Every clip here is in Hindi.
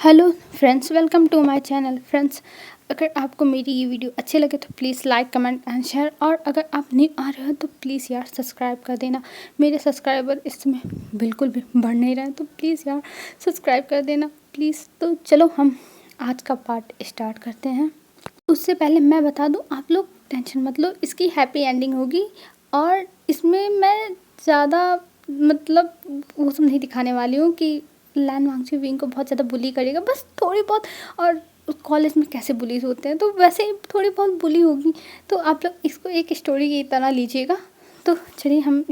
Hello friends, welcome to my channel. Friends, अगर आपको मेरी ये वीडियो अच्छी लगे तो please like, comment and share. और अगर आप न्यू आ रहे हो तो प्लीज़ यार सब्सक्राइब कर देना। मेरे सब्सक्राइबर इस समय बिल्कुल भी बढ़ नहीं रहे हैं, तो प्लीज़ यार सब्सक्राइब कर देना प्लीज़। तो चलो हम आज का पार्ट स्टार्ट करते हैं। उससे पहले मैं बता दूं, आप लोग टेंशन मत लो, इसकी हैप्पी एंडिंग होगी। और इसमें मैं ज़्यादा मतलब वो सब नहीं दिखाने वाली हूँ कि लैन वांगची विंग को बहुत ज़्यादा बुली करेगा, बस थोड़ी बहुत। और कॉलेज में कैसे बुलीज होते हैं तो वैसे ही थोड़ी बहुत बुली होगी। तो आप लोग इसको एक स्टोरी की तरह लीजिएगा। तो चलिए हम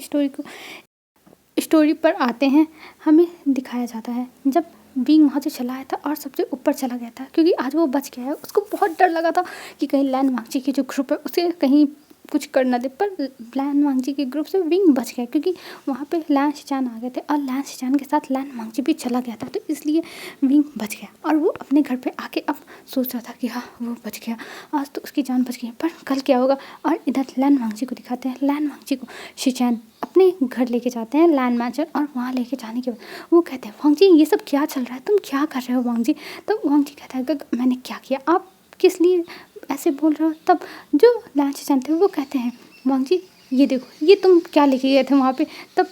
स्टोरी पर आते हैं। हमें दिखाया जाता है जब विंग वहाँ से चला आया था और सबसे ऊपर चला गया था, क्योंकि आज वो बच गया है। उसको बहुत डर लगा था कि कहीं लैन वांगची की जो ग्रुप है उसे कहीं कुछ कर ना दे, पर लैन वांगची के ग्रुप से विंग बच गया, क्योंकि वहाँ पे लैन शिचान आ गए थे और लैन शिचान के साथ लैन वांगची भी चला गया था। तो इसलिए विंग बच गया और वो अपने घर पे आके अब सोच रहा था कि हाँ वो बच गया, आज तो उसकी जान बच गई, पर कल क्या होगा। और इधर लैन वांगची को दिखाते हैं। लैन वांगची को शिचान अपने घर लेके जाते हैं, लैन मैचर। और वहाँ लेके जाने के बाद वो कहते हैं, वांगजी ये सब क्या चल रहा है, तुम क्या कर रहे हो वांगजी। तो वांगजी कहता है, मैंने क्या किया, आप किस लिए ऐसे बोल रहे हो। तब जो लैन शिचान थे वो कहते हैं, वांगजी ये देखो, ये तुम क्या लेके गए थे वहाँ पे। तब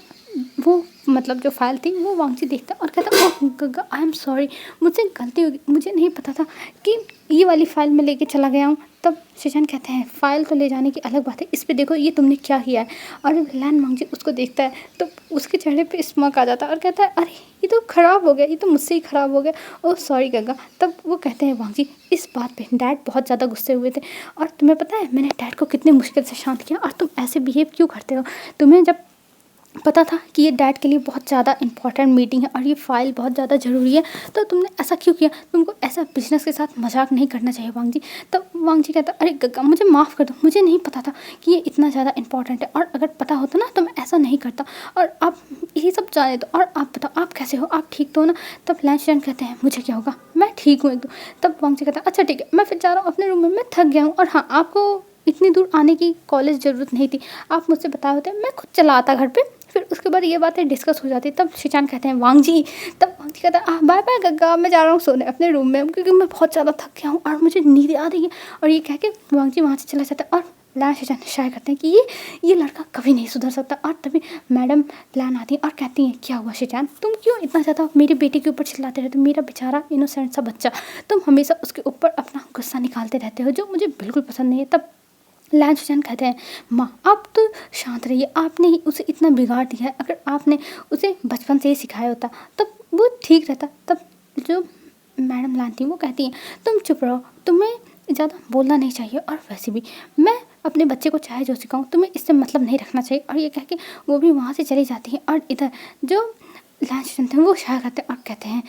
वो मतलब जो फाइल थी वो वांगची देखता और कहता, ओह गग्गा आई एम सॉरी, मुझसे गलती हो गई, मुझे नहीं पता था कि ये वाली फ़ाइल मैं लेके चला गया हूँ। तब शिचान कहते हैं, फ़ाइल तो ले जाने की अलग बात है, इस पे देखो ये तुमने क्या किया है। और जब लैन वांगची उसको देखता है तो उसके चेहरे पे स्मक आ जाता है और कहता है, अरे ये तो ख़राब हो गया, ये तो मुझसे ही ख़राब हो गया, ओह सॉरी गग्गा। तब वो कहते हैं, वांगची इस बात पे डैड बहुत ज़्यादा गुस्से हुए थे, और तुम्हें पता है मैंने डैड को कितनी मुश्किल से शांत किया, और तुम ऐसे बिहेव क्यों करते हो। तुम्हें जब पता था कि ये डैड के लिए बहुत ज़्यादा इंपॉर्टेंट मीटिंग है और ये फ़ाइल बहुत ज़्यादा ज़रूरी है, तो तुमने ऐसा क्यों किया। तुमको ऐसा बिजनेस के साथ मजाक नहीं करना चाहिए वांगजी। तब वांगजी कहता, अरे गग्गा मुझे माफ़ कर दो, मुझे नहीं पता था कि ये इतना ज़्यादा इंपॉर्टेंट है, और अगर पता होता ना तो मैं ऐसा नहीं करता। और आप यही सब जाने दो, और आप बताओ आप कैसे हो, आप ठीक तो हो ना। तब लैंशन कहते हैं, मुझे क्या होगा, मैं ठीक हूँ एकदम। तब वांगजी कहता है, अच्छा ठीक है, मैं फिर जा रहा हूँ अपने रूम में, मैं थक गया हूँ। और हाँ, आपको इतनी दूर आने की कॉलेज ज़रूरत नहीं थी, आप मुझसे बताए होते मैं खुद चला आता घर पे। फिर उसके बाद ये बातें डिस्कस हो जाती। तब शिचान कहते हैं, वांगजी। तब वांगजी कहता है, बाय बाय गग्गा, मैं जा रहा हूँ सोने अपने रूम में, क्योंकि मैं बहुत ज़्यादा थक गया हूँ और मुझे नींद आ रही है। और ये कह के वांगजी वहाँ से चला जाता है। और लैन शिचान शाय करते हैं कि ये लड़का कभी नहीं सुधर सकता। और तभी मैडम लैन आती है और कहती हैं, क्या हुआ शिचान, तुम क्यों इतना ज़्यादा मेरे बेटे के ऊपर चिल्लाते रहते हो, मेरा बेचारा इनोसेंट सा बच्चा, तुम हमेशा उसके ऊपर अपना गुस्सा निकालते रहते हो, जो मुझे बिल्कुल पसंद नहीं है। तब लैन शिचान कहते हैं, माँ आप तो शांत रहिए, आपने ही उसे इतना बिगाड़ दिया है, अगर आपने उसे बचपन से ही सिखाया होता तब वो ठीक रहता। तब जो मैडम लैन थी वो कहती हैं, तुम चुप रहो, तुम्हें ज़्यादा बोलना नहीं चाहिए, और वैसे भी मैं अपने बच्चे को चाहे जो सिखाऊं, तुम्हें इससे मतलब नहीं रखना चाहिए। और ये कह के वो भी वहाँ से चली जाती है। और इधर जो लैन शिचान थे वो शाय करते हैं और कहते हैं,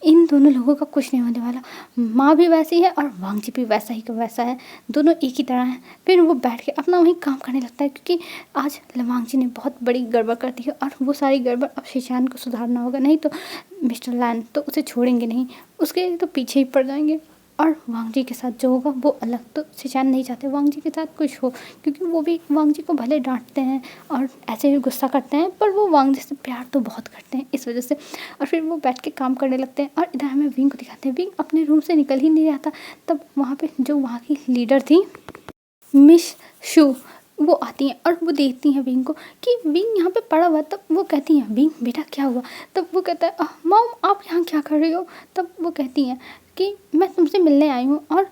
इन दोनों लोगों का कुछ नहीं होने वाला, माँ भी वैसी है और वांगजी भी वैसा ही का वैसा है, दोनों एक ही तरह हैं। फिर वो बैठ के अपना वही काम करने लगता है, क्योंकि आज वांगजी ने बहुत बड़ी गड़बड़ कर दी है और वो सारी गड़बड़ अब शिचान को सुधारना होगा, नहीं तो मिस्टर लैन तो उसे छोड़ेंगे नहीं, उसके तो पीछे ही पड़ जाएंगे। और वांगजी के साथ जो होगा वो अलग। तो शिचान नहीं चाहते वांगजी के साथ कुछ हो, क्योंकि वो भी वांगजी को भले डांटते हैं और ऐसे ही गुस्सा करते हैं, पर वो वांगजी से प्यार तो बहुत करते हैं इस वजह से। और फिर वो बैठ के काम करने लगते हैं। और इधर हमें विंग को दिखाते हैं, विंग अपने रूम से निकल ही नहीं रहा था। तब वहाँ पे जो वहाँ की लीडर थी मिस शू, वो आती हैं और वो देखती हैं विंग को कि विंग यहाँ पे पड़ा हुआ है। तब वो कहती हैं, विंग बेटा क्या हुआ। तब वो कहता है, मॉम आप यहाँ क्या कर रही हो। तब वो कहती हैं कि मैं तुमसे मिलने आई हूँ। और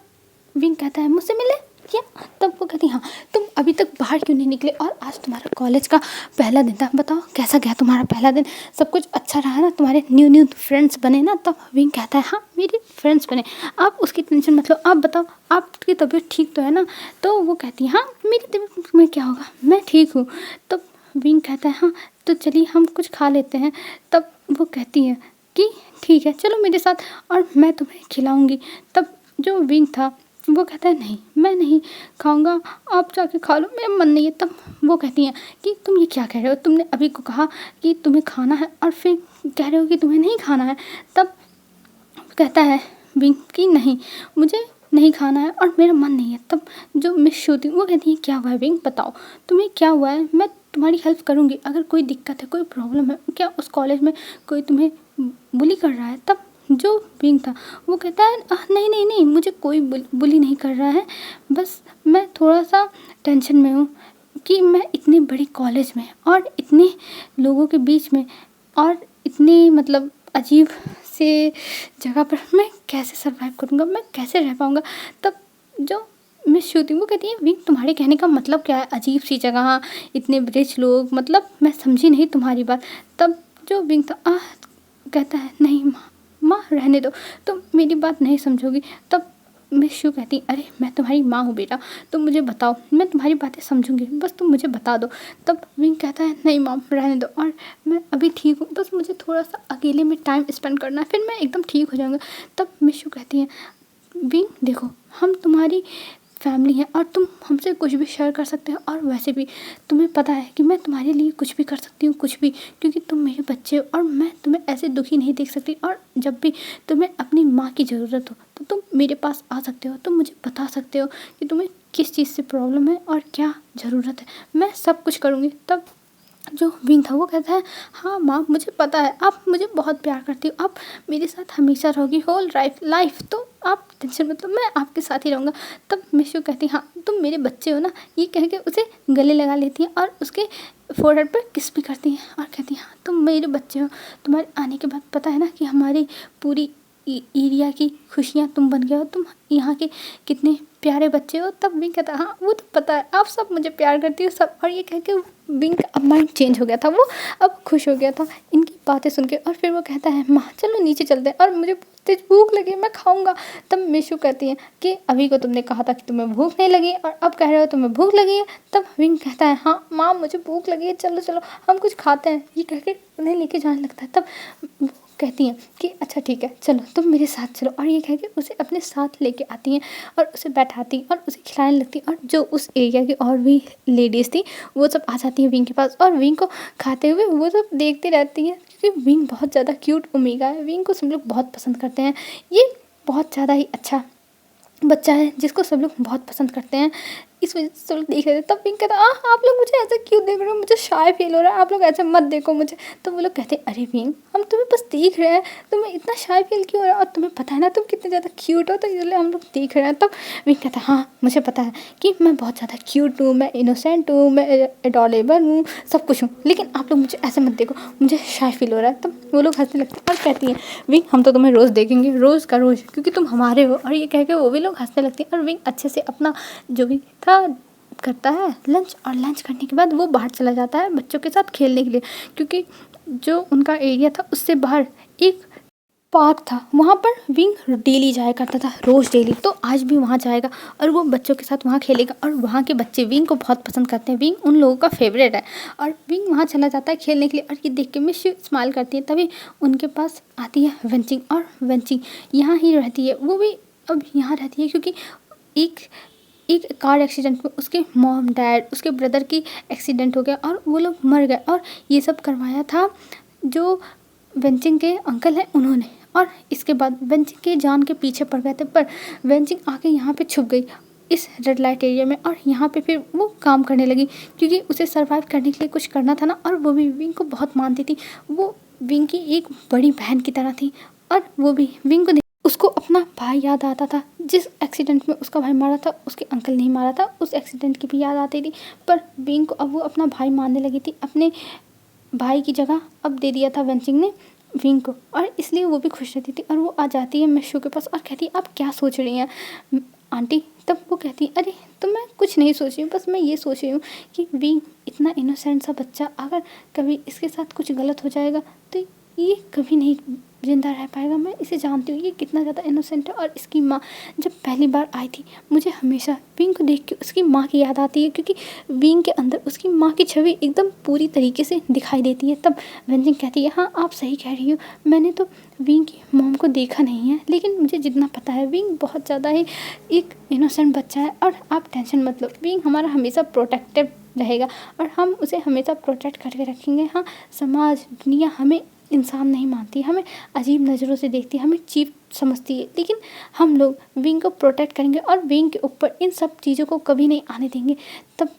विंग कहता है, मुझसे मिले क्या। तब वो कहती, हाँ तुम अभी तक बाहर क्यों नहीं निकले, और आज तुम्हारा कॉलेज का पहला दिन था, बताओ कैसा गया तुम्हारा पहला दिन, सब कुछ अच्छा रहा ना, तुम्हारे न्यू फ्रेंड्स बने ना। तब विंग कहता है, हाँ मेरे फ्रेंड्स बने, आप उसकी टेंशन मत लो, आप बताओ आपकी तबीयत ठीक तो है ना। तो वो कहती है, हाँ मेरी तबीयत में क्या होगा, मैं ठीक हूँ। तब विंग कहता है, हाँ तो चलिए हम कुछ खा लेते हैं। तब वो कहती है कि ठीक है चलो मेरे साथ और मैं तुम्हें खिलाऊंगी। तब जो विंग था वो कहता है, नहीं मैं नहीं खाऊंगा, आप जाके खा लो, मेरा मन नहीं है। तब वो कहती हैं कि तुम ये क्या कह रहे हो, तुमने अभी को कहा कि तुम्हें खाना है और फिर कह रहे हो कि तुम्हें नहीं खाना है। तब कहता है विंग कि नहीं मुझे नहीं खाना है और मेरा मन नहीं है। तब जो मिस शू थी वो कहती है, क्या हुआ है विंग, बताओ तुम्हें क्या हुआ है, मैं तुम्हारी हेल्प करूँगी, अगर कोई दिक्कत है कोई प्रॉब्लम है, क्या उस कॉलेज में कोई तुम्हें बुली कर रहा है। तब जो विंग था वो कहता है नहीं नहीं नहीं, मुझे कोई बुली नहीं कर रहा है, बस मैं थोड़ा सा टेंशन में हूँ कि मैं इतनी बड़ी कॉलेज में और इतने लोगों के बीच में और इतने मतलब अजीब से जगह पर मैं कैसे सरवाइव करूँगा, मैं कैसे रह पाऊँगा। तब जो मिस श्रुति थी वो कहती है विंग तुम्हारे कहने का मतलब क्या है, अजीब सी जगह, इतने रिच लोग, मतलब मैं समझी नहीं तुम्हारी बात। तब जो विंग था कहता है नहीं माँ, माँ रहने दो, तुम मेरी बात नहीं समझोगी। तब मिस शू कहती अरे मैं तुम्हारी माँ हूँ बेटा, तुम मुझे बताओ, मैं तुम्हारी बातें समझूंगी, बस तुम मुझे बता दो। तब विंग कहता है नहीं माँ रहने दो, और मैं अभी ठीक हूँ, बस मुझे थोड़ा सा अकेले में टाइम स्पेंड करना है, फिर मैं एकदम ठीक हो जाऊँगा। तब मिस शू कहती है विंग देखो, हम तुम्हारी फैमिली है और तुम हमसे कुछ भी शेयर कर सकते हो, और वैसे भी तुम्हें पता है कि मैं तुम्हारे लिए कुछ भी कर सकती हूँ, कुछ भी, क्योंकि तुम मेरे बच्चे हो और मैं तुम्हें ऐसे दुखी नहीं देख सकती। और जब भी तुम्हें अपनी माँ की ज़रूरत हो तो तुम मेरे पास आ सकते हो, तुम मुझे बता सकते हो कि तुम्हें किस चीज़ से प्रॉब्लम है और क्या ज़रूरत है, मैं सब कुछ करूँगी। तब जो विंग था वो कहता है हाँ माँ मुझे पता है, आप मुझे बहुत प्यार करती हो, आप मेरे साथ हमेशा रहोगी होल लाइफ, तो आप टेंशन मत लो, मैं आपके साथ ही रहूँगा। तब मिशू कहती हाँ तुम मेरे बच्चे हो ना, ये कह के उसे गले लगा लेती हैं और उसके फोरहेड पर किस भी करती हैं और कहती हैं हाँ तुम मेरे बच्चे हो, तुम्हारे आने के बाद पता है ना कि हमारी पूरी एरिया की खुशियाँ तुम बन गए हो, तुम यहाँ के कितने प्यारे बच्चे हो। तब विंग कहता हाँ वो तो पता है, आप सब मुझे प्यार करती हो सब। और ये कह के विंग का अब माइंड चेंज हो गया था, वो अब खुश हो गया था इनकी बातें सुन के। और फिर वो कहता है माँ चलो नीचे चलते हैं और मुझे बहुत तेज भूख लगी, मैं खाऊंगा। तब मिशू कहती है कि अभी को तुमने कहा था कि तुम्हें भूख नहीं लगी और अब कह रहे हो तुम्हें भूख लगी है। तब विंग कहता है हाँ माँ मुझे भूख लगी है, चलो चलो हम कुछ खाते हैं, ये कह के उन्हें लेके जाने लगता है। तब वो कहती हैं कि अच्छा ठीक है चलो तुम मेरे साथ चलो, और ये कह के उसे अपने साथ लेके आती हैं और उसे बैठाती और उसे खिलाने लगती। और जो उस एरिया की और भी लेडीज़ थी वो सब आ जाती हैं विंग के पास, और विंग को खाते हुए वो सब देखती रहती हैं, क्योंकि विंग बहुत ज़्यादा क्यूट ओमेगा है, विंग को सब लोग बहुत पसंद करते हैं। ये बहुत ज़्यादा ही अच्छा बच्चा है जिसको सब लोग बहुत पसंद करते हैं, इस वजह से सब लोग देख रहे थे। तब पिंक कहता आप लोग मुझे ऐसा क्यों देख रहे हो, मुझे शाय फील हो रहा है, आप लोग ऐसे मत देखो मुझे। तो वो लोग कहते अरे पिंक हम तुम्हें बस देख रहे हैं, तुम्हें इतना शाय फील क्यों हो रहा है, और तुम्हें पता है ना तुम कितने ज़्यादा क्यूट हो, तो इसलिए हम लोग देख रहे हैं। तब पिंक कहता हाँ मुझे पता है कि मैं बहुत ज़्यादा क्यूट हूँ, मैं इनोसेंट हूँ, मैं एडोरेबल हूँ, सब कुछ हूँ, लेकिन आप लोग मुझे ऐसे मत देखो, मुझे शाय फील हो रहा है। तब वो लोग हंसने लगते हैं और कहती हैं विंग हम तो तुम्हें रोज़ देखेंगे, रोज़ का रोज़, क्योंकि तुम हमारे हो। और ये कह के वो भी लोग हंसने लगते हैं और विंग अच्छे से अपना जो भी था करता है लंच, और लंच करने के बाद वो बाहर चला जाता है बच्चों के साथ खेलने के लिए, क्योंकि जो उनका एरिया था उससे बाहर एक पार्क था, वहाँ पर विंग डेली जाया करता था, रोज़ डेली। तो आज भी वहाँ जाएगा और वो बच्चों के साथ वहाँ खेलेगा, और वहाँ के बच्चे विंग को बहुत पसंद करते हैं, विंग उन लोगों का फेवरेट है। और विंग वहाँ चला जाता है खेलने के लिए, और ये देख के मिस स्माइल करती है। तभी उनके पास आती है वेंचिंग, और वेंचिंग यहाँ ही रहती है, वो भी अब यहाँ रहती है क्योंकि एक कार एक्सीडेंट में उसके मॉम डैड उसके ब्रदर की एक्सीडेंट हो गया और वो लोग मर गए, और ये सब करवाया था जो वेंचिंग के अंकल हैं उन्होंने। और इसके बाद वेंचिंग के जान के पीछे पड़ गए थे, पर वेंचिंग आके यहाँ पे छुप गई इस रेड लाइट एरिया में, और यहाँ पे फिर वो काम करने लगी क्योंकि उसे सरवाइव करने के लिए कुछ करना था ना। और वो भी विंग को बहुत मानती थी, वो विंग की एक बड़ी बहन की तरह थी, और वो भी विंग को उसको अपना भाई याद आता था, जिस एक्सीडेंट में उसका भाई मारा था उसके अंकल नहीं मारा था, उस एक्सीडेंट की भी याद आती थी। पर विंग को अब वो अपना भाई मानने लगी थी, अपने भाई की जगह अब दे दिया था वेंचिंग ने विंग को, और इसलिए वो भी खुश रहती थी। और वो आ जाती है मिशू के पास और कहती है आप क्या सोच रही हैं आंटी। तब वो कहती है अरे तो मैं कुछ नहीं सोच रही हूँ, बस मैं ये सोच रही हूँ कि विंग इतना इनोसेंट सा बच्चा, अगर कभी इसके साथ कुछ गलत हो जाएगा तो ये कभी नहीं जिंदा रह पाएगा, मैं इसे जानती हूँ ये कितना ज़्यादा इनोसेंट है। और इसकी माँ जब पहली बार आई थी मुझे हमेशा विंग को देख के उसकी माँ की याद आती है, क्योंकि विंग के अंदर उसकी माँ की छवि एकदम पूरी तरीके से दिखाई देती है। तब वेंजिंग कहती है हाँ आप सही कह रही हो, मैंने तो विंग की मॉम को देखा नहीं है, लेकिन मुझे जितना पता है विंग बहुत ज़्यादा ही एक इनोसेंट बच्चा है, और आप टेंशन मत लो, विंग हमारा हमेशा प्रोटेक्टिव रहेगा और हम उसे हमेशा प्रोटेक्ट करके रखेंगे। हाँ समाज दुनिया हमें इंसान नहीं मानती, हमें अजीब नज़रों से देखती है, हमें चीप समझती है, लेकिन हम लोग विंग को प्रोटेक्ट करेंगे और विंग के ऊपर इन सब चीज़ों को कभी नहीं आने देंगे। तब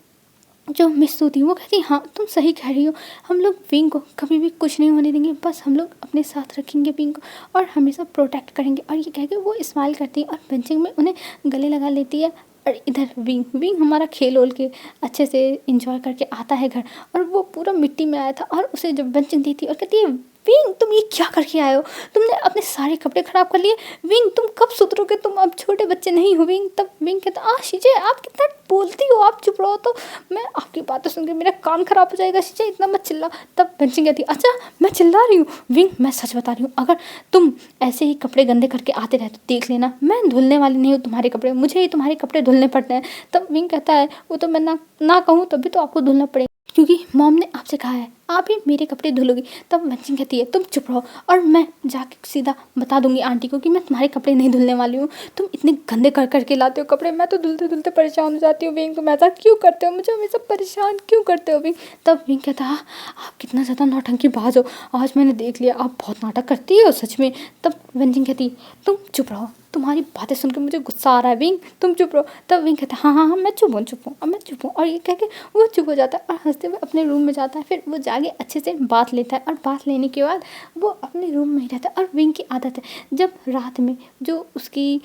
जो मिस थी वो कहती हाँ तुम सही कह रही हो, हम लोग विंग को कभी भी कुछ नहीं होने देंगे, बस हम लोग अपने साथ रखेंगे विंग को और हमेशा प्रोटेक्ट करेंगे। और ये कह के वो स्माइल करती है और बेंचिंग में उन्हें गले लगा लेती है। और इधर विंग विंग हमारा खेल ओल के अच्छे से इंजॉय करके आता है घर, और वो पूरा मिट्टी में आया था और उसे जब बेंचिंग दी थी और कहती है विंग तुम ये क्या करके आए हो, तुमने अपने सारे कपड़े ख़राब कर लिए, विंग तुम कब सुधरोगे, तुम अब छोटे बच्चे नहीं हो विंग। तब विंग कहता शीजे आप कितना बोलती हो, आप चुप रहो तो मैं आपकी बातें सुन के मेरा कान ख़राब हो जाएगा, शीजे इतना मत चिल्ला। तब बेंचिंग कहती अच्छा मैं चिल्ला रही हूँ, विंग मैं सच बता रही हूँ, अगर तुम ऐसे ही कपड़े गंदे करके आते रहे तो देख लेना मैं धुलने वाली नहीं हूँ तुम्हारे कपड़े, मुझे ही तुम्हारे कपड़े धुलने पड़ते हैं। तब विंग कहता है वो तो मैं ना कहूँ तभी तो आपको धुलना पड़ेगा, क्योंकि मॉम ने आपसे कहा है आप ही मेरे कपड़े धुलोगी। तब बेंचिंग कहती है तुम चुप रहो और मैं जाके सीधा बता दूंगी आंटी को कि मैं तुम्हारे कपड़े नहीं धुलने वाली हूँ, तुम इतने गंदे कर करके लाते हो कपड़े, मैं तो धुलते धुलते परेशान हो जाती हूँ विंग, तुम ऐसा क्यों करते हो, मुझे हमेशा परेशान क्यों करते हो विंग। तब विंग कहता है आप कितना ज़्यादा नौटंकीबाज हो, आज मैंने देख लिया आप बहुत नाटक करती हो सच में। तब बेंचिंग कहती तुम चुप रहो, तुम्हारी बातें सुन के मुझे गुस्सा आ रहा है विंग, तुम चुप रहो। तब विंग कहता है हाँ मैं चुप हूँ अब मैं चुप हूँ, और ये कह के वो चुप हो जाता है और हंसते हुए अपने रूम में जाता है। फिर वो जाके अच्छे से बात लेता है और बात लेने के बाद वो अपने रूम में ही रहता है। और विंग की आदत है जब रात में जो उसकी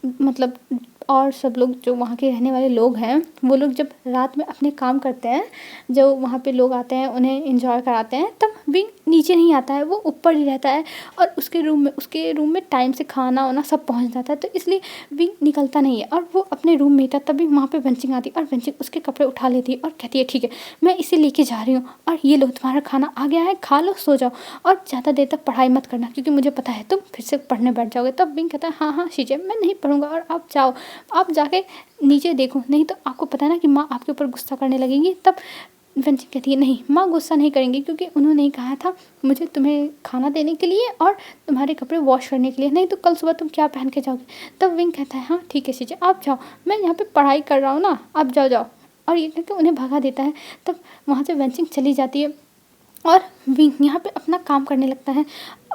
मतलब और सब लोग जो वहाँ के रहने वाले लोग हैं वो लोग जब रात में अपने काम करते हैं, जो वहाँ पे लोग आते हैं उन्हें एंजॉय कराते हैं, तब विंग नीचे नहीं आता है, वो ऊपर ही रहता है और उसके रूम में टाइम से खाना वाना सब पहुँच जाता है, तो इसलिए विंग निकलता नहीं है और वो अपने रूम में था। तभी वहाँ पे बेंचिंग आती है और बेंचिंग उसके कपड़े उठा लेती है और कहती है ठीक है मैं इसे लेके जा रही हूँ और ये लो तुम्हारा खाना आ गया है, खा लो सो जाओ और ज़्यादा देर तक पढ़ाई मत करना क्योंकि मुझे पता है तुम फिर से पढ़ने बैठ जाओगे। तब विंग कहता है हाँ शीजे मैं नहीं पढ़ूंगा और आप जाओ, आप जाके नीचे देखो नहीं तो आपको पता है ना कि माँ आपके ऊपर गुस्सा करने लगेगी। तब बेंचिंग कहती है नहीं माँ गुस्सा नहीं करेंगी क्योंकि उन्होंने ही कहा था मुझे तुम्हें खाना देने के लिए और तुम्हारे कपड़े वॉश करने के लिए, नहीं तो कल सुबह तुम क्या पहन के जाओगे। तब विंग कहता है हाँ ठीक है शीजे आप जाओ, मैं यहाँ पे पढ़ाई कर रहा हूँ ना, आप जाओ और ये कहकर उन्हें भगा देता है। तब वहाँ से बेंचिंग चली जाती है और विंग यहाँ पे अपना काम करने लगता है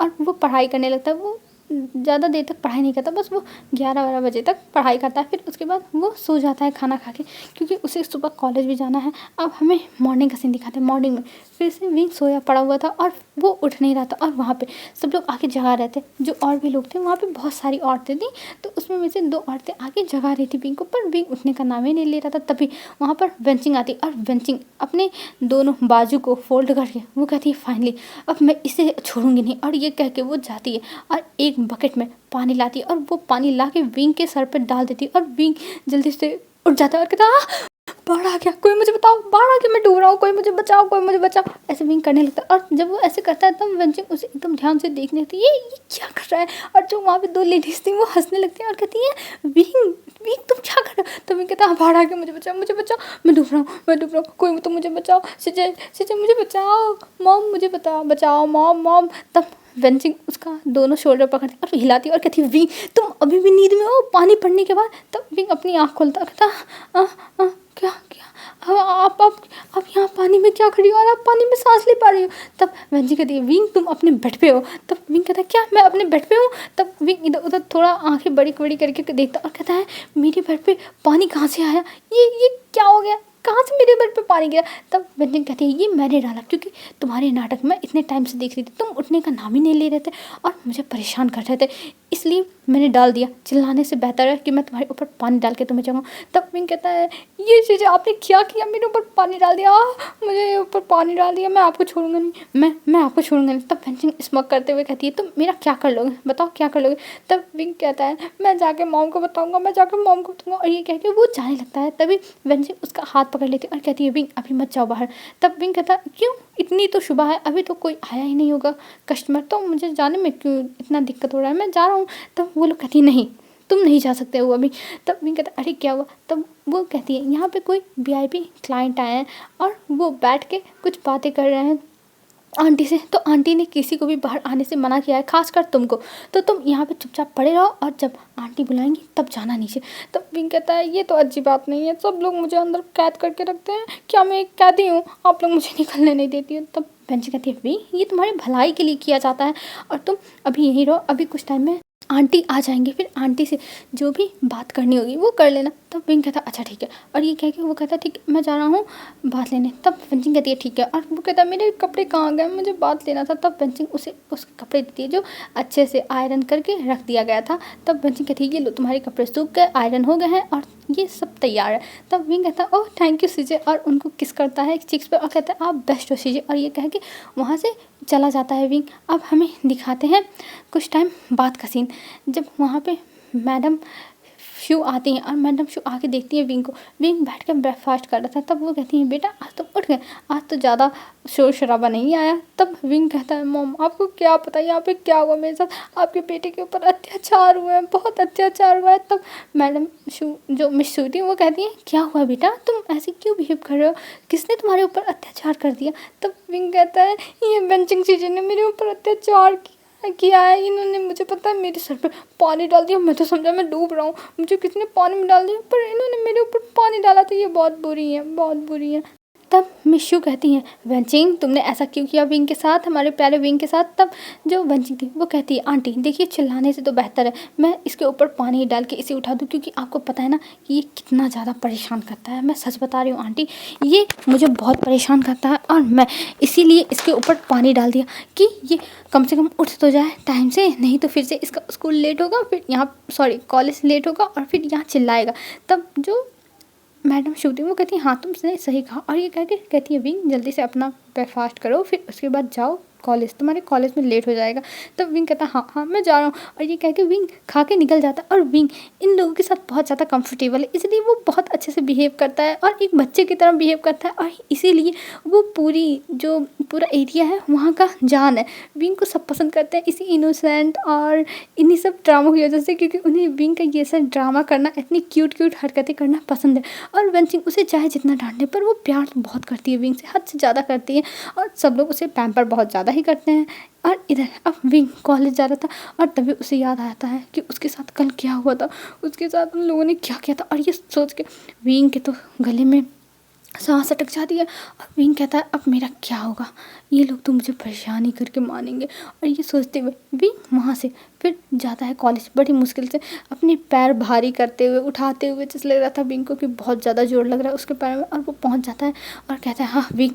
और वो पढ़ाई करने लगता है। वो ज़्यादा देर तक पढ़ाई नहीं करता, बस वो 11-12 बजे तक पढ़ाई करता है, फिर उसके बाद वो सो जाता है खाना खा के क्योंकि उसे सुबह कॉलेज भी जाना है। अब हमें मॉर्निंग का सीन दिखाते हैं। मॉर्निंग में फिर से विंग सोया पड़ा हुआ था और वो उठ नहीं रहा था और वहाँ पे सब लोग आके जगा रहे थे, जो और भी लोग थे वहाँ पे बहुत सारी औरतें थी, तो उसमें में से 2 औरतें आके जगा रही थी विंग को, पर विंग उठने का नाम ही नहीं ले रहा था। तभी वहाँ पर बेंचिंग आती और बेंचिंग अपने दोनों बाजू को फोल्ड करके वो कहती है फाइनली अब मैं इसे छोड़ूंगी नहीं, और ये कह के वो जाती है और एक बकेट में पानी लाती है और वो पानी ला के विंग के सर पे डाल देती है और विंग जल्दी से उठ जाता है और कहता बाढ़ आ गया, कोई मुझे बताओ, बाढ़ आ गया, मैं डूब रहा हूँ, कोई मुझे बचाओ, कोई मुझे बचाओ, ऐसे विंग करने लगता है। और जब वो ऐसे करता है तब बेंचिंग उसे एकदम ध्यान से देखने लगती है ये क्या कर रहा है, और जो वहाँ पे 2 लेडीज थी वो हंसने लगती है और कहती है विंग विंग तुम क्या कर रहे हो। तो विंग कहता है बाढ़ आ गया, मुझे बचाओ, मैं डूब रहा हूँ, कोई तो मुझे बचाओ, शीजे मुझे बचाओ, मॉम मुझे बचाओ मॉम। तब बेंचिंग उसका दोनों शोल्डर पकड़ती और हिलाती और कहती विंग तुम अभी भी नींद में हो पानी पड़ने के बाद। तब विंग अपनी आँख खोलता और कहता क्या आप यहाँ पानी में क्या खड़ी हो और आप पानी में सांस ले पा रही हो। तब बेंचिंग कहती है विंग तुम अपने बेड पे हो। तब विंग कहता है क्या मैं अपने बेड पे हूँ। तब विंग इधर उधर थोड़ा आंखें बड़ी बड़ी करके देखता और कहता है मेरे बेड पे पानी कहाँ से आया, ये क्या हो गया, कहाँ से मेरे बेड पे पानी गिरा। तब बेंचिंग कहती है ये मैंने डाला क्योंकि तुम्हारे नाटक में इतने टाइम से देख रही थी, तुम उठने का नाम ही नहीं ले रहे थे और मुझे परेशान कर रहे थे, इसलिए मैंने डाल दिया, चिल्लाने से बेहतर है कि मैं तुम्हारे ऊपर पानी डाल के तुम्हें जगाऊं। तब विंग कहता है ये चीज़ें आपने क्या किया, मेरे ऊपर पानी डाल दिया, मुझे ऊपर पानी डाल दिया, मैं आपको छोड़ूंगा नहीं, मैं आपको छोड़ूंगा नहीं। तब बेंचिंग स्मक करते हुए कहती है तुम मेरा क्या कर लोगे, बताओ क्या कर लोगे। तब विंग कहता है मैं जाके मॉम को बताऊंगा, और ये कह के वो जाने लगता है। तभी बेंचिंग उसका हाथ पकड़ लेती है और कहती है विंग अभी मत जाओ बाहर। तब विंग कहता है क्यों, इतनी तो सुबह है, अभी तो कोई आया ही नहीं होगा कस्टमर, तो मुझे जाने में क्यों इतना दिक्कत हो रहा है, मैं जा रहा हूँ। तब वो लोग कहती नहीं तुम नहीं जा सकते हो अभी। तब विंग कहता अरे क्या हुआ। तब वो कहती है यहाँ पे कोई VIP क्लाइंट आए हैं और वो बैठ के कुछ बातें कर रहे हैं आंटी से, तो आंटी ने किसी को भी बाहर आने से मना किया है, खासकर तुमको, तो तुम यहाँ पे चुपचाप पड़े रहो और जब आंटी बुलाएंगी तब जाना नीचे। तब विंग कहता है ये तो अच्छी बात नहीं है, सब लोग मुझे अंदर कैद करके रखते हैं, क्या मैं एक कैदी हूँ, आप लोग मुझे निकलने नहीं देती हो। तब बेंचिंग कहती है विंग ये तुम्हारी भलाई के लिए किया जाता है और तुम अभी यहीं रहो, अभी कुछ टाइम में आंटी आ जाएंगे, फिर आंटी से जो भी बात करनी होगी वो कर लेना। तब विंग कहता अच्छा ठीक है, और ये कह के वो कहता ठीक है मैं जा रहा हूँ बात लेने। तब वेंचिंग कहती है ठीक है, और वो कहता है मेरे कपड़े कहाँ गए, मुझे बात लेना था। तब वेंचिंग उसे उसके कपड़े देती है जो अच्छे से आयरन करके रख दिया गया था। तब वेंचिंग कहती है ये लो तुम्हारे कपड़े सूख गए, आयरन हो गए हैं और ये सब तैयार है। तब विंग कहता है ओह थैंक यू सीजे, और उनको किस करता है चिक्स पे और कहता है आप बेस्ट हो सीजे, और ये कह के वहाँ से चला जाता है विंग। अब हमें दिखाते हैं कुछ टाइम बाद का सीन, जब वहाँ पे मैडम शू आती हैं और मैडम शू आके देखती है विंग को। विंग बैठ कर ब्रेकफास्ट कर रहा था। तब वो कहती हैं बेटा आज तुम उठ गए, आज तो ज़्यादा शोर शराबा नहीं आया। तब विंग कहता है मॉम आपको क्या पता यहाँ पे क्या हुआ मेरे साथ, आपके बेटे के ऊपर अत्याचार हुआ है, बहुत अत्याचार हुआ है। तब मैडम शू जो मिस शू थी वो कहती हैं क्या हुआ बेटा, तुम ऐसे क्यों बिहेव कर रहे हो, किसने तुम्हारे ऊपर अत्याचार कर दिया। तब विंग कहता है ये बेंचिंग चीज़ें ने मेरे ऊपर अत्याचार किया है, इन्होंने मुझे पता है मेरे सर पे पानी डाल दिया, मैं तो समझा मैं डूब रहा हूँ, मुझे किसने पानी में डाल दिया, पर इन्होंने मेरे ऊपर पानी डाला था, ये बहुत बुरी है बहुत बुरी है। तब मिशू कहती हैं वेंचिंग तुमने ऐसा क्यों किया विंग के साथ, हमारे प्यारे विंग के साथ। तब जो वेंचिंग थी वो कहती है आंटी देखिए चिल्लाने से तो बेहतर है मैं इसके ऊपर पानी डाल के इसे उठा दूँ, क्योंकि आपको पता है ना कि ये कितना ज़्यादा परेशान करता है। मैं सच बता रही हूँ आंटी, ये मुझे बहुत परेशान करता है और मैं इसीलिए इसके ऊपर पानी डाल दिया कि ये कम से कम उठ तो जाए टाइम से, नहीं तो फिर से इसका स्कूल लेट होगा, फिर यहाँ कॉलेज लेट होगा और फिर यहाँ चिल्लाएगा। तब जो मैडम शूटिंग वो कहती है हाँ तुमने सही कहा, और ये कह के कहती है विंग जल्दी से अपना ब्रेकफास्ट करो फिर उसके बाद जाओ कॉलेज, तुम्हारे कॉलेज में लेट हो जाएगा। तब विंग कहता हाँ हाँ मैं जा रहा हूँ, और ये कह के विंग खा के निकल जाता है। और विंग इन लोगों के साथ बहुत ज़्यादा कंफर्टेबल है, इसलिए वो बहुत अच्छे से बिहेव करता है और एक बच्चे की तरह बिहेव करता है, और इसीलिए वो पूरा एरिया है वहाँ का जान है। विंग को सब पसंद करते हैं इसी इनोसेंट और इन्हीं सब ड्रामों की वजह से, क्योंकि उन्हें विंग का ये सब ड्रामा करना, इतनी क्यूट क्यूट हरकतें करना पसंद है। और वेंचिंग उसे चाहे जितना डांटने पर वो प्यार तो बहुत करती है विंग से, हद से ज़्यादा करती है, और सब लोग उसे पैम्पर बहुत ज़्यादा ही करते हैं। और इधर अब विंग कॉलेज जा रहा था और तभी उसे याद आता है कि उसके साथ कल क्या हुआ था, उसके साथ उन लोगों ने क्या किया था, और ये सोच के विंग के तो गले में सांस अटक जाती है। और विंग कहता है अब मेरा क्या होगा, ये लोग तो मुझे परेशानी करके मानेंगे। और ये सोचते हुए विंग वहाँ से फिर जाता है कॉलेज, बड़ी मुश्किल से अपने पैर भारी करते हुए उठाते हुए, जैसे लग रहा था विंग को कि बहुत ज़्यादा जोर लग रहा है उसके पैर में। और वो पहुँच जाता है और कहता है हाँ विंग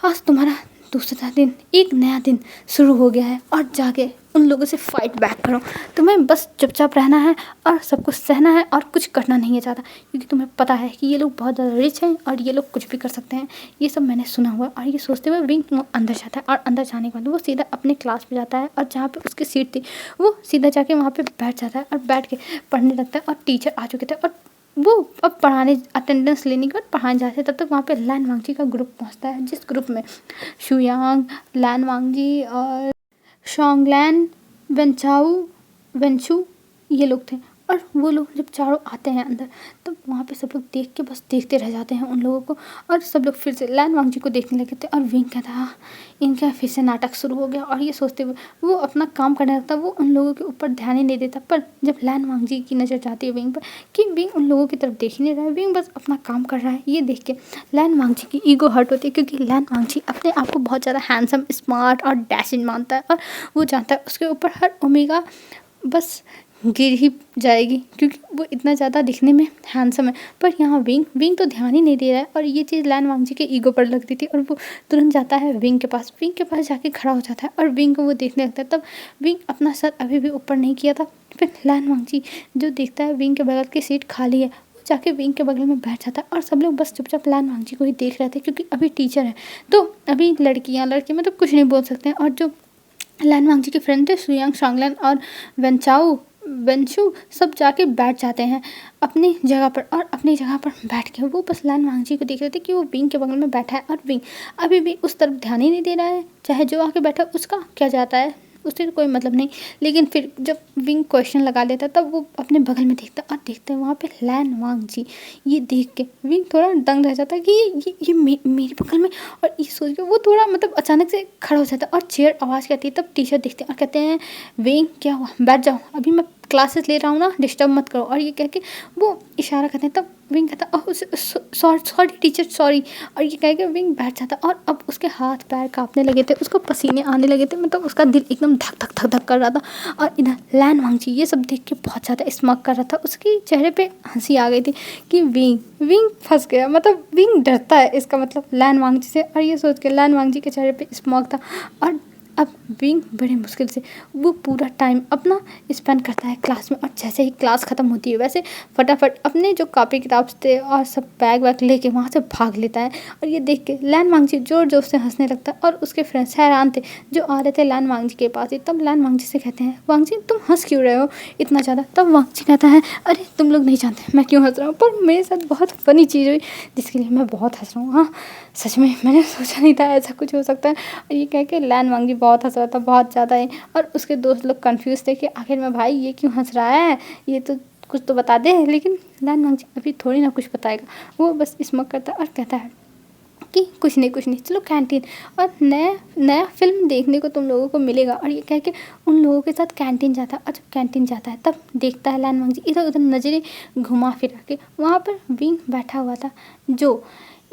आज तुम्हारा दूसरा दिन, एक नया दिन शुरू हो गया है, और जाके उन लोगों से फाइट बैक करो। तुम्हें बस चुपचाप रहना है और सब कुछ सहना है और कुछ करना नहीं है ज़्यादा, क्योंकि तुम्हें पता है कि ये लोग बहुत ज़्यादा रिच हैं और ये लोग कुछ भी कर सकते हैं, ये सब मैंने सुना हुआ है। और ये सोचते हुए विंग वो अंदर जाता है, और अंदर जाने के बाद वो सीधा अपने क्लास पे जाता है, और जहाँ पे उसकी सीट थी वो सीधा जाके वहाँ पे बैठ जाता है और बैठ के पढ़ने लगता है। और टीचर आ चुके थे और वो अब पढ़ाने अटेंडेंस लेने के बाद पढ़ाने जाते हैं। तब तक वहाँ पे लैन वांगजी का ग्रुप पहुँचता है, जिस ग्रुप में शुयांग, लैन वांगजी और शोंगलैन, वेंचाऊ, वेंशु ये लोग थे। और वो लोग जब चारों आते हैं अंदर, तब वहाँ पे सब लोग देख के बस देखते रह जाते हैं उन लोगों को, और सब लोग फिर से लैन वांगजी को देखने लगे थे। और विंग कहता हाँ इनका फिर से नाटक शुरू हो गया। और ये सोचते हुए वो अपना काम करने लगता, वो उन लोगों के ऊपर ध्यान ही नहीं देता। पर जब लैन वांगजी की नज़र जाती है विंग पर कि विंग उन लोगों की तरफ देख ही नहीं रहा है, विंग बस अपना काम कर रहा है, ये देख के लैन वांगजी की ईगो हर्ट होती है, क्योंकि लैन वांगजी अपने आप को बहुत ज़्यादा हैंडसम, स्मार्ट और डैशिंग मानता है, और वो जानता है उसके ऊपर हर ओमेगा बस गिर ही जाएगी, क्योंकि वो इतना ज़्यादा दिखने में हैंडसम है। पर यहाँ विंग तो ध्यान ही नहीं दे रहा है, और ये चीज़ लैन वांगजी के ईगो पर लगती थी, और वो तुरंत जाता है विंग के पास जाके खड़ा हो जाता है और विंग को वो देखने लगता है। तब विंग अपना सर अभी भी ऊपर नहीं किया था। फिर लैन वांगजी जो देखता है विंग के बगल की सीट खाली है, वो जाके विंग के बगल में बैठ जाता है, और सब लोग बस चुपचाप लैन वांगजी को ही देख रहे थे, क्योंकि अभी टीचर है तो अभी लड़के मतलब कुछ नहीं बोल सकते हैं। और जो लैन वांगजी के फ्रेंड थे सुयांग, शोंगलैन और वेंशु सब जाके बैठ जाते हैं अपनी जगह पर, और अपनी जगह पर बैठ के वो बस लैन वांगजी को देख रहे थे कि वो विंग के बगल में बैठा है, और विंग अभी भी उस तरफ ध्यान ही नहीं दे रहा है, चाहे जो आके बैठा उसका क्या जाता है, उससे कोई मतलब नहीं। लेकिन फिर जब विंग क्वेश्चन लगा लेता तब वो अपने बगल में देखता, और देखते हैं वहाँ पे लैन वांगजी। ये देख के विंग थोड़ा दंग रह जाता है कि ये मेरे बगल में, और ये सोच के वो थोड़ा मतलब अचानक से खड़ा हो जाता है, और चेयर आवाज़ करती है। तब टीचर देखते हैं और कहते हैं विंग क्या हुआ, बैठ जाओ, अभी मैं क्लासेस ले रहा हूँ ना, डिस्टर्ब मत करो। और ये कह के वो इशारा करते हैं, तब विंग कहता ओह सॉरी टीचर सॉरी। और ये कह के विंग बैठ जाता। और अब उसके हाथ पैर कांपने लगे थे, उसको पसीने आने लगे थे, मतलब उसका दिल एकदम धक धक धक धक कर रहा था। और इधर लैन वांगजी ये सब देख के बहुत ज़्यादा स्मग कर रहा था, उसके चेहरे पे हंसी आ गई थी कि विंग विंग फंस गया, मतलब विंग डरता है इसका मतलब लैन वांगजी से। और ये सोच के लैन वांगजी के चेहरे पे स्मग था। और अब विंग बड़े मुश्किल से वो पूरा टाइम अपना स्पेंड करता है क्लास में। और जैसे ही क्लास ख़त्म होती है वैसे फटाफट अपने जो कॉपी किताब थे और सब बैग वैग लेके वहाँ से भाग लेता है। और ये देख के लैन वांगजी जोर जोर से हंसने लगता है। और उसके फ्रेंड्स हैरान थे जो आ रहे थे लैन वांगजी के पास ही। तब लैन वांगजी से कहते हैं वांगजी तुम हंस क्यों रहे हो इतना ज़्यादा। तब वांगजी कहता है अरे तुम लोग नहीं जानते मैं क्यों हंस रहा हूँ, पर मेरे साथ बहुत फ़नी चीज़ हुई जिसके लिए मैं बहुत हंस रहा हूँ। हाँ सच में मैंने सोचा नहीं था ऐसा कुछ हो सकता है। और ये कह के लैन वांगजी बहुत हंस रहा था, बहुत ज़्यादा ही। और उसके दोस्त लोग कंफ्यूज थे कि आखिर में भाई ये क्यों हंस रहा है, ये तो कुछ तो बता दे। लेकिन लैन वांगजी अभी थोड़ी ना कुछ बताएगा, वो बस स्मोक करता है और कहता है कि कुछ नहीं चलो कैंटीन और नया नया फिल्म देखने को तुम लोगों को मिलेगा। और ये कह के उन लोगों के साथ कैंटीन जाता है। और जब कैंटीन जाता है तब देखता है लैन वांगजी इधर उधर नज़रें घुमा फिरा के वहाँ पर विंग बैठा हुआ था, जो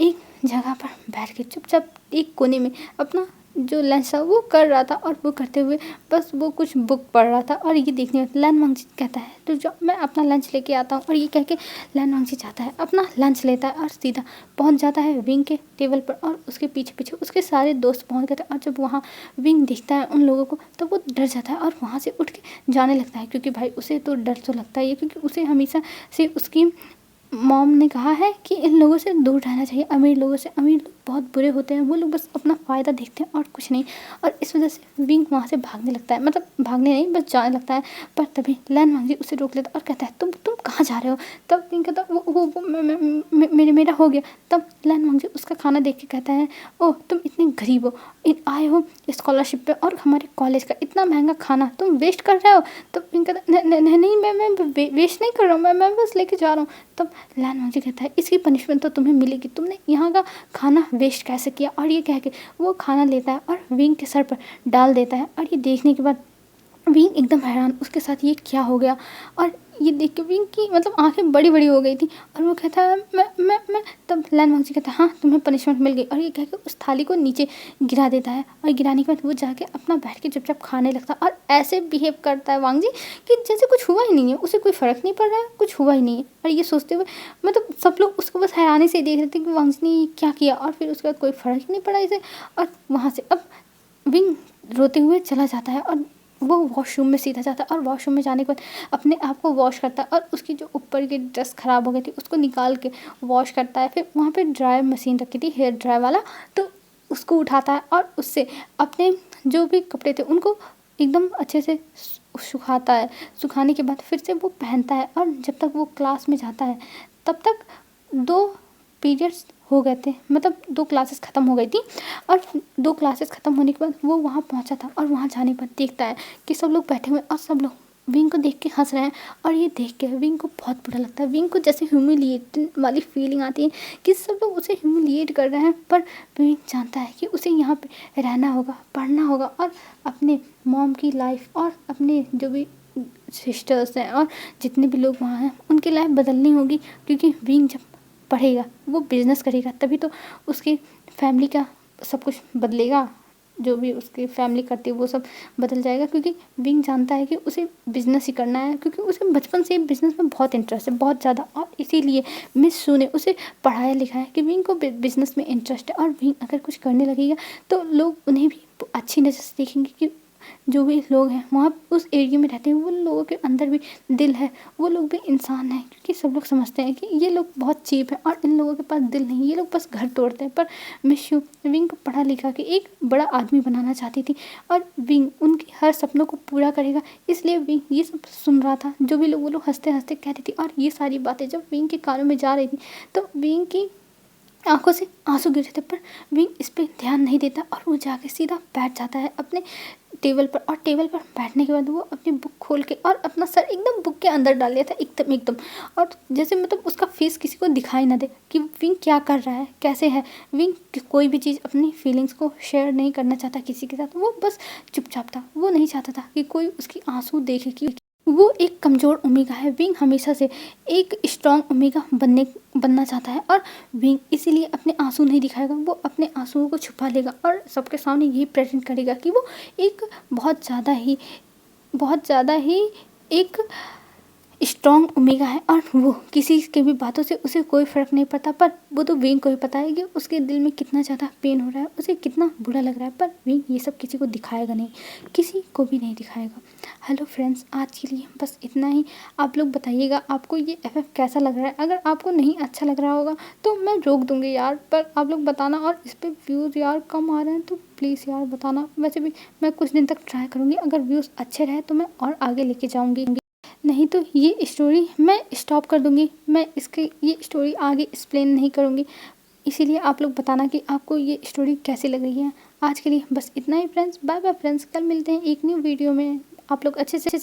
एक जगह पर बैठ के चुपचाप एक कोने में अपना जो लंच था वो कर रहा था। और वो करते हुए बस वो कुछ बुक पढ़ रहा था। और ये देखने में लैन वांगजी कहता है तो जो मैं अपना लंच लेके आता हूँ। और ये कह के लैन वांगजी जाता है अपना लंच लेता है और सीधा पहुँच जाता है विंग के टेबल पर। और उसके पीछे पीछे उसके सारे दोस्त पहुँच गए थे। और जब वहाँ विंग दिखता है उन लोगों को तो वो डर जाता है और वहाँ से उठ के जाने लगता है, क्योंकि भाई उसे तो डर तो लगता ही है, क्योंकि उसे हमेशा से उसकी मॉम ने कहा है कि इन लोगों से दूर रहना चाहिए, अमीर लोगों से। अमीर लोग बहुत बुरे होते हैं, वो लोग बस अपना फ़ायदा देखते हैं और कुछ नहीं। और इस वजह से विंग वहाँ से भागने लगता है, मतलब भागने नहीं बस जाने लगता है। पर तभी लैन वांगजी उसे रोक लेता और कहता है तुम कहाँ जा रहे हो। तब विंग कहता वो मेरा हो गया। तब लैन वांगजी उसका खाना देख के कहता है ओह तुम इतने गरीब हो, आए हो स्कॉलरशिप पे और हमारे कॉलेज का इतना महंगा खाना तुम वेस्ट कर रहे हो। तब विंग कहता नहीं मैं वेस्ट नहीं कर रहा हूँ, मैं बस लेके जा रहा हूँ। तब लैन वांगजी कहता है इसकी पनिशमेंट तो तुम्हें मिलेगी, तुमने यहाँ का खाना वेस्ट कैसे किया। और ये कह के वो खाना लेता है और विंग के सर पर डाल देता है। और ये देखने के बाद विंग एकदम हैरान, उसके साथ ये क्या हो गया। और ये देख के विंग की मतलब आंखें बड़ी बड़ी हो गई थी। और वो कहता है मैं तब लैन वांगजी कहता है हाँ तुम्हें पनिशमेंट मिल गई। और ये कह के उस थाली को नीचे गिरा देता है। और गिराने के बाद वो जाके अपना बैठ के चुपचाप खाने लगता है। और ऐसे बिहेव करता है वांगजी कि जैसे कुछ हुआ ही नहीं है, उसे कोई फ़र्क नहीं पड़ रहा है, कुछ हुआ ही नहीं है। और ये सोचते हुए मतलब सब लोग उसको बस हैरानी से देख रहे थे कि वांगजी ने ये क्या किया। और फिर उसके बाद कोई फ़र्क ही नहीं पड़ा इसे। और वहाँ से अब विंग रोते हुए चला जाता है और वो वॉशरूम में सीधा जाता है। और वॉशरूम में जाने के बाद अपने आप को वॉश करता है और उसकी जो ऊपर की ड्रेस ख़राब हो गई थी उसको निकाल के वॉश करता है। फिर वहाँ पे ड्रायर मशीन रखी थी हेयर ड्रायर वाला, तो उसको उठाता है और उससे अपने जो भी कपड़े थे उनको एकदम अच्छे से सुखाता है। सुखाने के बाद फिर से वो पहनता है। और जब तक वो क्लास में जाता है तब तक 2 पीरियड्स हो गए थे, मतलब 2 क्लासेस ख़त्म हो गई थी। और 2 क्लासेस ख़त्म होने के बाद वो वहाँ पहुँचा था। और वहाँ जाने पर देखता है कि सब लोग बैठे हुए और सब लोग विंग को देख के हंस रहे हैं। और ये देख के विंग को बहुत बुरा लगता है। विंग को जैसे ह्यूमिलिएट वाली फीलिंग आती है कि सब लोग उसे ह्यूमिलिएट कर रहे हैं। पर विंग जानता है कि उसे यहाँ पे रहना होगा, पढ़ना होगा और अपने मॉम की लाइफ और अपने जो भी सिस्टर्स हैं और जितने भी लोग वहाँ हैं उनकी लाइफ बदलनी होगी। क्योंकि विंग जब पढ़ेगा वो बिज़नेस करेगा तभी तो उसकी फैमिली का सब कुछ बदलेगा, जो भी उसकी फैमिली करती है वो सब बदल जाएगा। क्योंकि विंग जानता है कि उसे बिज़नेस ही करना है, क्योंकि उसे बचपन से बिज़नेस में बहुत इंटरेस्ट है, बहुत ज़्यादा। और इसीलिए मिस शू ने उसे पढ़ाया लिखाया कि विंग को बिज़नेस में इंटरेस्ट है। और विंग अगर कुछ करने लगेगा तो लोग उन्हें भी अच्छी नज़र से देखेंगे कि जो भी लोग हैं वहाँ उस एरिया में रहते हैं वो लोगों के अंदर भी दिल है, वो लोग भी इंसान हैं। क्योंकि सब लोग समझते हैं कि ये लोग बहुत चीप हैं और इन लोगों के पास दिल नहीं, ये लोग बस घर तोड़ते हैं। पर मिस यू विंग को पढ़ा लिखा के एक बड़ा आदमी बनाना चाहती थी और विंग उनकी हर सपनों को पूरा करेगा। इसलिए विंग ये सब सुन रहा था, जो भी लोग वो लोग हंसते हंसते कह रही थी। और ये सारी बातें जब विंग के कानों में जा रही थी तो विंग की आंखों से आंसू गिर रहे थे। पर विंग इस पर ध्यान नहीं देता और वो जाके सीधा बैठ जाता है अपने टेबल पर। और टेबल पर बैठने के बाद वो अपनी बुक खोल के और अपना सर एकदम बुक के अंदर डाल लिया था एकदम। और जैसे मतलब उसका फेस किसी को दिखाई ना दे कि विंग क्या कर रहा है, कैसे है। विंग कोई भी चीज़ अपनी फीलिंग्स को शेयर नहीं करना चाहता किसी के साथ, वो बस चुपचाप था। वो नहीं चाहता था कि कोई उसकी आंसू देखे कि वो एक कमज़ोर ओमेगा है। विंग हमेशा से एक स्ट्रॉन्ग ओमेगा बनना चाहता है और विंग इसीलिए अपने आंसू नहीं दिखाएगा। वो अपने आंसुओं को छुपा लेगा और सबके सामने यही प्रेजेंट करेगा कि वो एक बहुत ज़्यादा ही एक स्ट्रॉन्ग ओमेगा है और वो किसी के भी बातों से उसे कोई फ़र्क नहीं पड़ता। पर वो तो विंग को भी पता है कि उसके दिल में कितना ज़्यादा पेन हो रहा है, उसे कितना बुरा लग रहा है, पर विंग ये सब किसी को दिखाएगा नहीं, किसी को भी नहीं दिखाएगा। हेलो फ्रेंड्स, आज के लिए बस इतना ही। आप लोग बताइएगा आपको ये एफएफ कैसा लग रहा है। अगर आपको नहीं अच्छा लग रहा होगा तो मैं रोक दूँगी यार, पर आप लोग बताना। और इस पर व्यूज़ यार कम आ रहे हैं तो प्लीज़ यार बताना। वैसे भी मैं कुछ दिन तक ट्राई करूँगी, अगर व्यूज़ अच्छे रहे तो मैं और आगे लेके जाऊँगी, नहीं तो ये स्टोरी मैं स्टॉप कर दूँगी। मैं इसकी ये स्टोरी आगे एक्सप्लेन नहीं करूँगी। इसीलिए आप लोग बताना कि आपको ये स्टोरी कैसी लग रही है। आज के लिए बस इतना ही फ्रेंड्स। बाय बाय फ्रेंड्स, कल मिलते हैं एक न्यू वीडियो में। आप लोग अच्छे से